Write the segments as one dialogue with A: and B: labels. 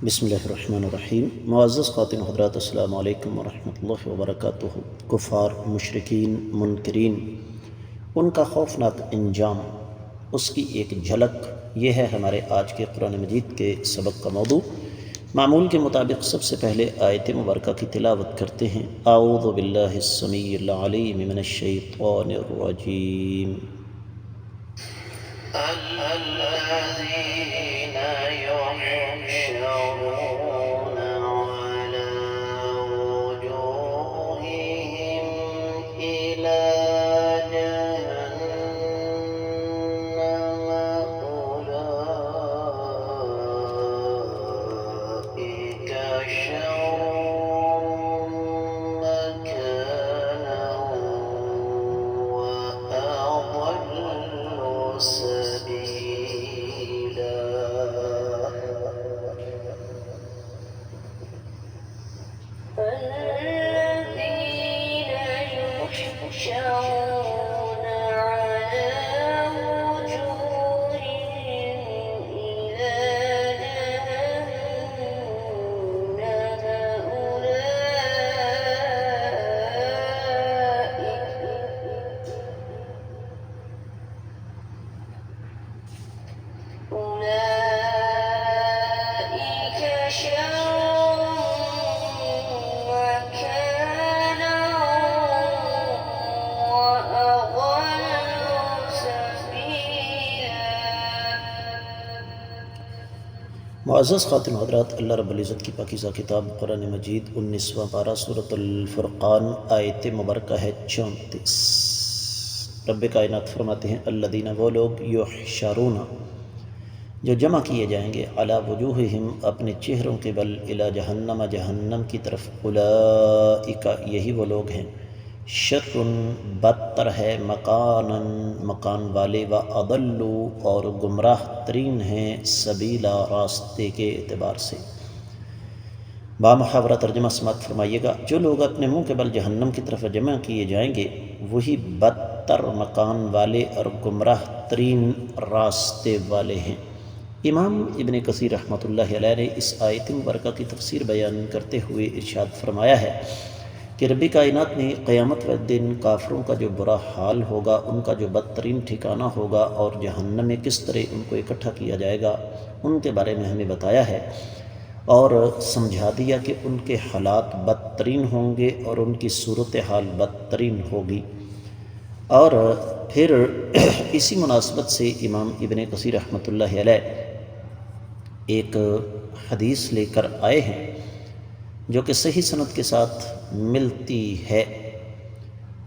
A: بسم اللہ الرحمن الرحیم۔ معزز خواتین حضرات، السلام علیکم ورحمۃ اللہ وبرکاتہ۔ کفار، مشرکین، منکرین، ان کا خوفناک انجام، اس کی ایک جھلک، یہ ہے ہمارے آج کے قرآن مجید کے سبق کا موضوع۔ معمول کے مطابق سب سے پہلے آیت مبارکہ کی تلاوت کرتے ہیں۔ اعوذ باللہ السمیع العلیم من الشیطان الرجیم۔ الذين يحشرون على وجوههم إلى جهنم أولئك شر مكانا وأضل سبيلا۔ الذين يحشرون على وجوههم إلى جهنم أولئك شر مكانا وأضل سبيلا۔ معزز خواتین حضرات، اللہ رب العزت کی پاکیزہ کتاب قرآن مجید 19واں پارہ سورۃ الفرقان، آیت مبارکہ ہے 34۔ رب کائنات فرماتے ہیں الذین، وہ لوگ، یحشرون، جو جمع کیے جائیں گے، علی وجوہہم، اپنے چہروں کے بل، الی جہنم، جہنم کی طرف، اولئک، یہی وہ لوگ ہیں، شر، بدتر ہے، مکانا، مکان والے، و اضل، اور گمراہ ترین ہیں، سبیلا، راستے کے اعتبار سے۔ بامحاورہ ترجمہ سماعت فرمائیے گا۔ جو لوگ اپنے منہ کے بل جہنم کی طرف جمع کیے جائیں گے، وہی بدتر مکان والے اور گمراہ ترین راستے والے ہیں۔ امام ابن کثیر رحمۃ اللہ علیہ نے اس آیت مبارکہ کی تفسیر بیان کرتے ہوئے ارشاد فرمایا ہے کہ رب کائنات نے قیامت والے دن کافروں کا جو برا حال ہوگا، ان کا جو بدترین ٹھکانہ ہوگا، اور جہنم میں کس طرح ان کو اکٹھا کیا جائے گا، ان کے بارے میں ہمیں بتایا ہے اور سمجھا دیا کہ ان کے حالات بدترین ہوں گے اور ان کی صورتحال بدترین ہوگی۔ اور پھر اسی مناسبت سے امام ابن کثیر رحمۃ اللہ علیہ ایک حدیث لے کر آئے ہیں جو کہ صحیح سند کے ساتھ ملتی ہے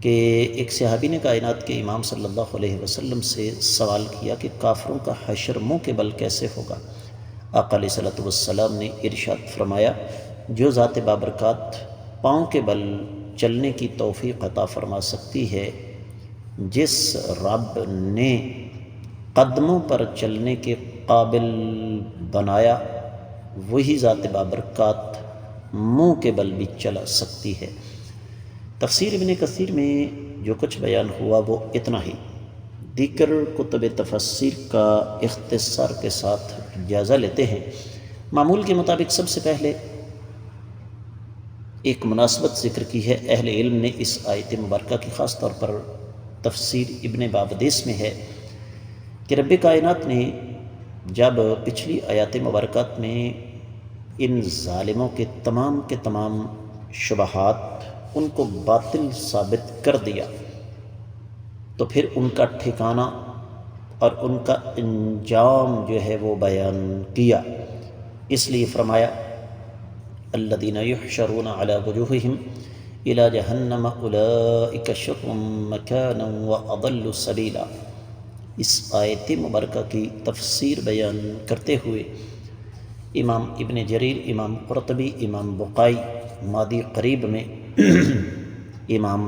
A: کہ ایک صحابی نے کائنات کے امام صلی اللہ علیہ وسلم سے سوال کیا کہ کافروں کا حشر منہ کے بل کیسے ہوگا؟ آقا علیہ الصلوۃ والسلام نے ارشاد فرمایا، جو ذات بابرکات پاؤں کے بل چلنے کی توفیق عطا فرما سکتی ہے، جس رب نے قدموں پر چلنے کے قابل بنایا، وہی ذات بابرکات منہ کے بل بھی چلا سکتی ہے۔ تفسیر ابن کثیر میں جو کچھ بیان ہوا وہ اتنا ہی۔ دیگر کتب تفسیر کا اختصار کے ساتھ جائزہ لیتے ہیں۔ معمول کے مطابق سب سے پہلے ایک مناسبت ذکر کی ہے۔ اہل علم نے اس آیت مبارکہ کی خاص طور پر تفسیر ابن بابدیس میں ہے کہ رب کائنات نے جب پچھلی آیات مبارکات میں ان ظالموں کے تمام شبہات ان کو باطل ثابت کر دیا، تو پھر ان کا ٹھکانہ اور ان کا انجام جو ہے وہ بیان کیا۔ اس لیے فرمایا الذین یحشرون علی وجوہہم الی جہنم اولئک شر مکانا واضل سبیلا۔ اس آیت مبارکہ کی تفسیر بیان کرتے ہوئے امام ابن جریر، امام قرطبی، امام بقائی مادی قریب میں، امام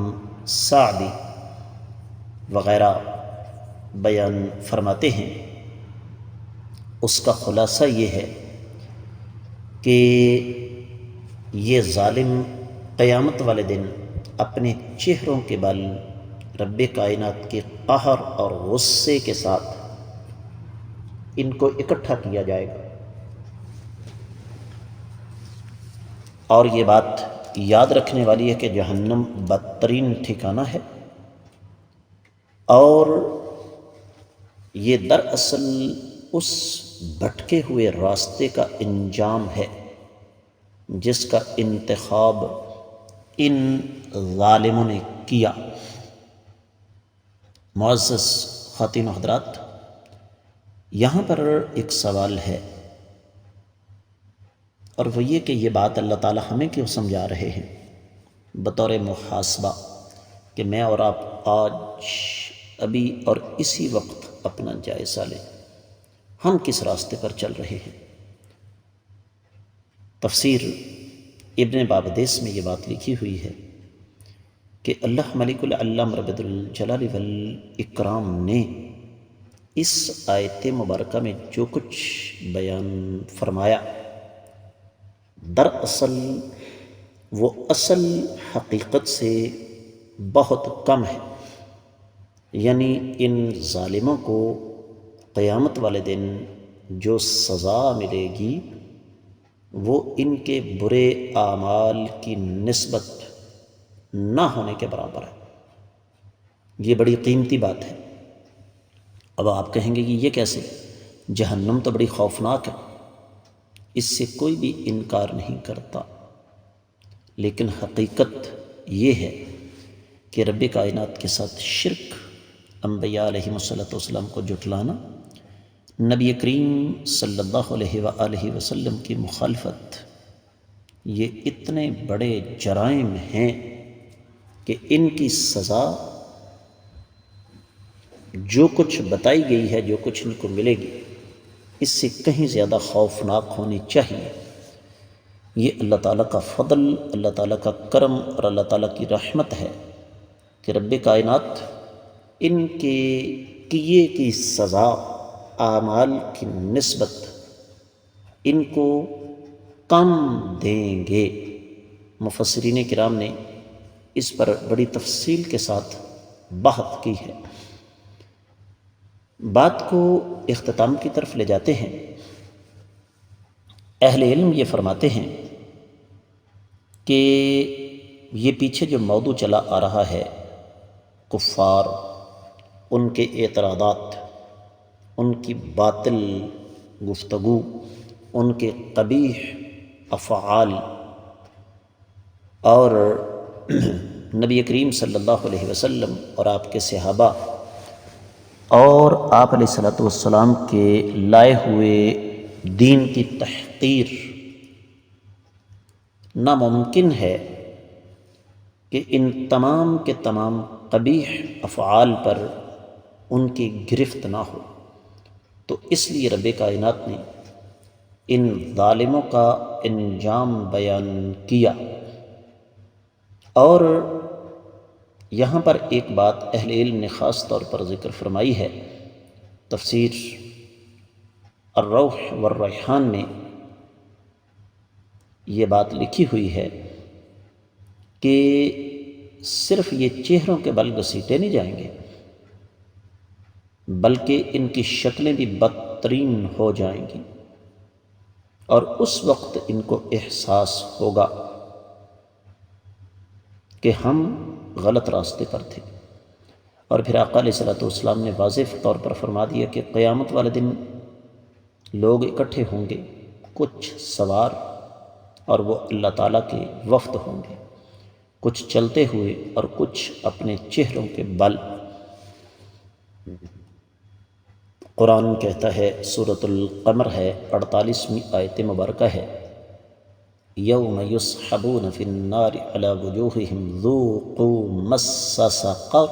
A: سعدی وغیرہ بیان فرماتے ہیں۔ اس کا خلاصہ یہ ہے کہ یہ ظالم قیامت والے دن اپنے چہروں کے بل رب کائنات کے قہر اور غصے کے ساتھ ان کو اکٹھا کیا جائے گا۔ اور یہ بات یاد رکھنے والی ہے کہ جہنم بدترین ٹھکانہ ہے، اور یہ دراصل اس بھٹکے ہوئے راستے کا انجام ہے جس کا انتخاب ان ظالموں نے کیا۔ معزز خواتین و حضرات، یہاں پر ایک سوال ہے، اور وہ یہ کہ یہ بات اللہ تعالیٰ ہمیں کیوں سمجھا رہے ہیں بطور محاسبہ، کہ میں اور آپ آج ابھی اور اسی وقت اپنا جائزہ لیں، ہم کس راستے پر چل رہے ہیں۔ تفسیر ابن بابدیس میں یہ بات لکھی ہوئی ہے کہ اللہ ملک العلم رب الجلال والاکرام نے اس آیت مبارکہ میں جو کچھ بیان فرمایا، دراصل وہ اصل حقیقت سے بہت کم ہے، یعنی ان ظالموں کو قیامت والے دن جو سزا ملے گی وہ ان کے برے اعمال کی نسبت نہ ہونے کے برابر ہے۔ یہ بڑی قیمتی بات ہے۔ اب آپ کہیں گے کہ یہ کیسے؟ جہنم تو بڑی خوفناک ہے، اس سے کوئی بھی انکار نہیں کرتا، لیکن حقیقت یہ ہے کہ رب کائنات کے ساتھ شرک، انبیاء علیہ السلام کو جھٹلانا، نبی کریم صلی اللہ علیہ وآلہ وسلم کی مخالفت، یہ اتنے بڑے جرائم ہیں کہ ان کی سزا جو کچھ بتائی گئی ہے، جو کچھ ان کو ملے گی، اس سے کہیں زیادہ خوفناک ہونی چاہیے۔ یہ اللہ تعالیٰ کا فضل، اللہ تعالیٰ کا کرم اور اللہ تعالیٰ کی رحمت ہے کہ رب کائنات ان کے کیے کی سزا اعمال کی نسبت ان کو کم دیں گے۔ مفسرین کرام نے اس پر بڑی تفصیل کے ساتھ بحث کی ہے۔ بات کو اختتام کی طرف لے جاتے ہیں۔ اہل علم یہ فرماتے ہیں کہ یہ پیچھے جو موضوع چلا آ رہا ہے، کفار، ان کے اعتراضات، ان کی باطل گفتگو، ان کے قبیح افعال، اور نبی کریم صلی اللہ علیہ وسلم اور آپ کے صحابہ اور آپ علیہ السلام کے لائے ہوئے دین کی تحقیر، ناممکن ہے کہ ان تمام کے تمام قبیح افعال پر ان کی گرفت نہ ہو۔ تو اس لیے رب کائنات نے ان ظالموں کا انجام بیان کیا۔ اور یہاں پر ایک بات اہل علم نے خاص طور پر ذکر فرمائی ہے، تفسیر الروح والریحان میں یہ بات لکھی ہوئی ہے کہ صرف یہ چہروں کے بل گھسیٹے نہیں جائیں گے، بلکہ ان کی شکلیں بھی بدترین ہو جائیں گی، اور اس وقت ان کو احساس ہوگا کہ ہم غلط راستے پر تھے۔ اور پھر آقا علیہ السلام نے واضح طور پر فرما دیا کہ قیامت والے دن لوگ اکٹھے ہوں گے، کچھ سوار، اور وہ اللہ تعالیٰ کے وفد ہوں گے، کچھ چلتے ہوئے اور کچھ اپنے چہروں کے بل۔ قرآن کہتا ہے، سورۃ القمر ہے، 48ویں آیت مبارکہ ہے، یوم یسحبون فی النار علی وجوہہم ذوقوا مس سقر۔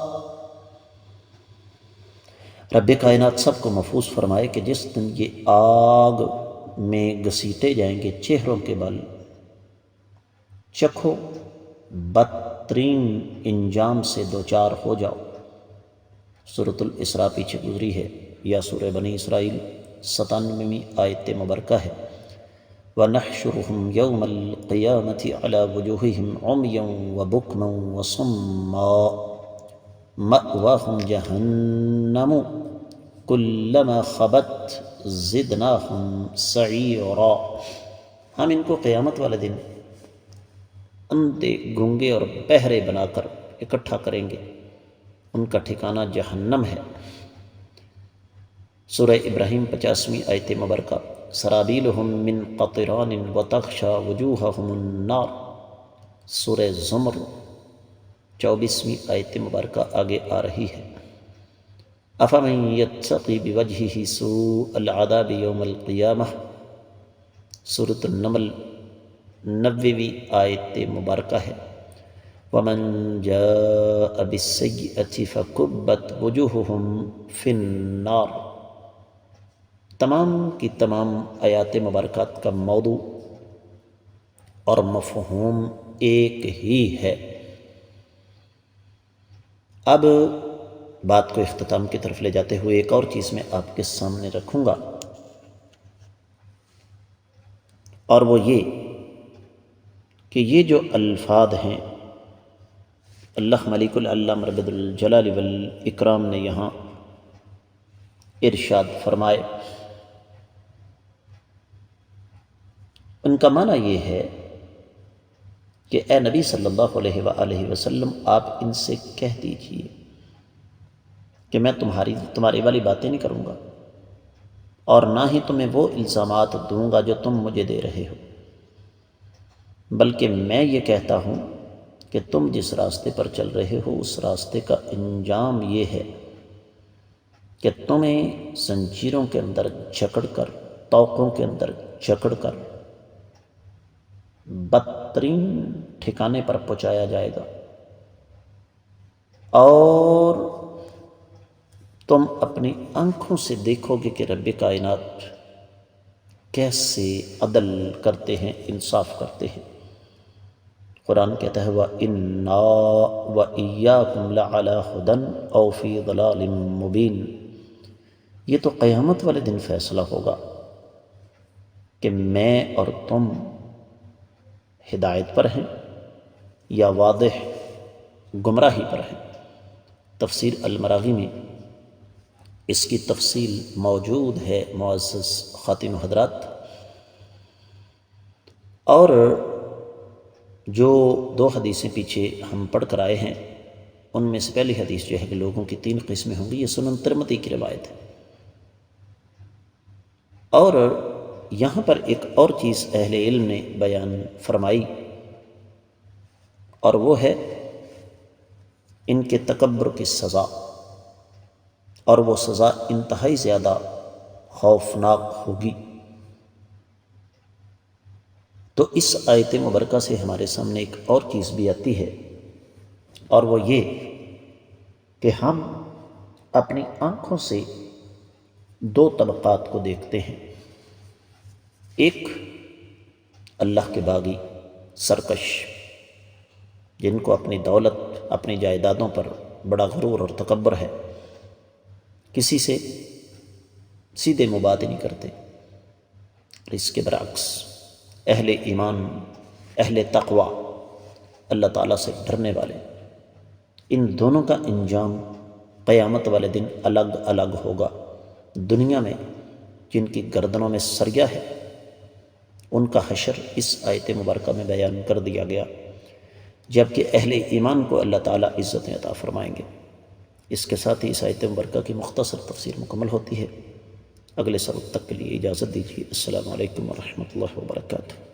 A: رب کائنات سب کو محفوظ فرمائے کہ جس دن یہ آگ میں گھسیٹے جائیں گے چہروں کے بل، چکھو بدترین انجام سے دوچار ہو جاؤ۔ سورۃ الاسراء پیچھے گزری ہے، یا سورہ بنی اسرائیل 97ویں آیت مبارکہ ہے، وَنَحْشُرُهُمْ يَوْمَ الْقِيَامَةِ عَلَى وُجُوهِهِمْ عُمْيًا وَبُكْمًا وَصُمًّا مَأْوَاهُمْ جَهَنَّمُ كُلَّمَا خَبَتْ زِدْنَاهُمْ سَعِيرًا۔ ہم ان کو قیامت والے دن اندھے گونگے اور بہرے بنا کر اکٹھا کریں گے، ان کا ٹھکانہ جہنم ہے۔ سورہ ابراہیم 50ویں آیت مبارکہ، سرابیلہم من قطران وتغشی وجوہہم النار۔ سورہ زمر 24ویں آیت مبارکہ آگے آ رہی ہے، افمن یتقی بوجہہ سوء العذاب یوم القیامہ۔ سورۃ النمل 90ویں آیت مبارکہ ہے، ومن جاء بالسیئۃ فکبت وجوہہم فی النار۔ تمام کی تمام آیات مبارکات کا موضوع اور مفہوم ایک ہی ہے۔ اب بات کو اختتام کی طرف لے جاتے ہوئے ایک اور چیز میں آپ کے سامنے رکھوں گا، اور وہ یہ کہ یہ جو الفاظ ہیں اللہ ملک العلام رب الجلال والاکرام نے یہاں ارشاد فرمائے، ان کا معنی یہ ہے کہ اے نبی صلی اللہ علیہ وآلہ وسلم، آپ ان سے کہہ دیجئے کہ میں تمہاری والی باتیں نہیں کروں گا، اور نہ ہی تمہیں وہ الزامات دوں گا جو تم مجھے دے رہے ہو، بلکہ میں یہ کہتا ہوں کہ تم جس راستے پر چل رہے ہو اس راستے کا انجام یہ ہے کہ تمہیں زنجیروں کے اندر جکڑ کر، طوقوں کے اندر جکڑ کر بدترین ٹھکانے پر پہنچایا جائے گا، اور تم اپنی آنکھوں سے دیکھو گے کہ رب کائنات کیسے عدل کرتے ہیں، انصاف کرتے ہیں۔ قرآن کہتا ہے وَإِنَّا وَإِيَّاكُمْ لَعَلَىٰ هُدًى أَوْ فِي ضَلَالٍ مُّبِينٍ۔ یہ تو قیامت والے دن فیصلہ ہوگا کہ میں اور تم ہدایت پر ہیں یا واضح گمراہی پر ہیں۔ تفسیر المراغی میں اس کی تفصیل موجود ہے معزز خواتین و حضرات، اور جو دو حدیثیں پیچھے ہم پڑھ کر آئے ہیں ان میں سے پہلی حدیث جو ہے کہ لوگوں کی 3 قسمیں ہوں گی، یہ سنن ترمذی کی روایت ہے۔ اور یہاں پر ایک اور چیز اہل علم نے بیان فرمائی، اور وہ ہے ان کے تکبر کی سزا، اور وہ سزا انتہائی زیادہ خوفناک ہوگی۔ تو اس آیت مبارکہ سے ہمارے سامنے ایک اور چیز بھی آتی ہے، اور وہ یہ کہ ہم اپنی آنکھوں سے 2 طبقات کو دیکھتے ہیں، ایک اللہ کے باغی سرکش جن کو اپنی دولت، اپنی جائیدادوں پر بڑا غرور اور تکبر ہے، کسی سے سیدھے مباد نہیں کرتے۔ اس کے برعکس اہل ایمان، اہل تقوی، اللہ تعالیٰ سے ڈرنے والے، ان دونوں کا انجام قیامت والے دن الگ الگ ہوگا۔ دنیا میں جن کی گردنوں میں سریا ہے ان کا حشر اس آیت مبارکہ میں بیان کر دیا گیا، جبکہ اہل ایمان کو اللہ تعالیٰ عزتیں عطا فرمائیں گے۔ اس کے ساتھ ہی اس آیت مبارکہ کی مختصر تفسیر مکمل ہوتی ہے۔ اگلے سبق تک کے لیے اجازت دیجیے۔ السلام علیکم ورحمۃ اللہ وبرکاتہ۔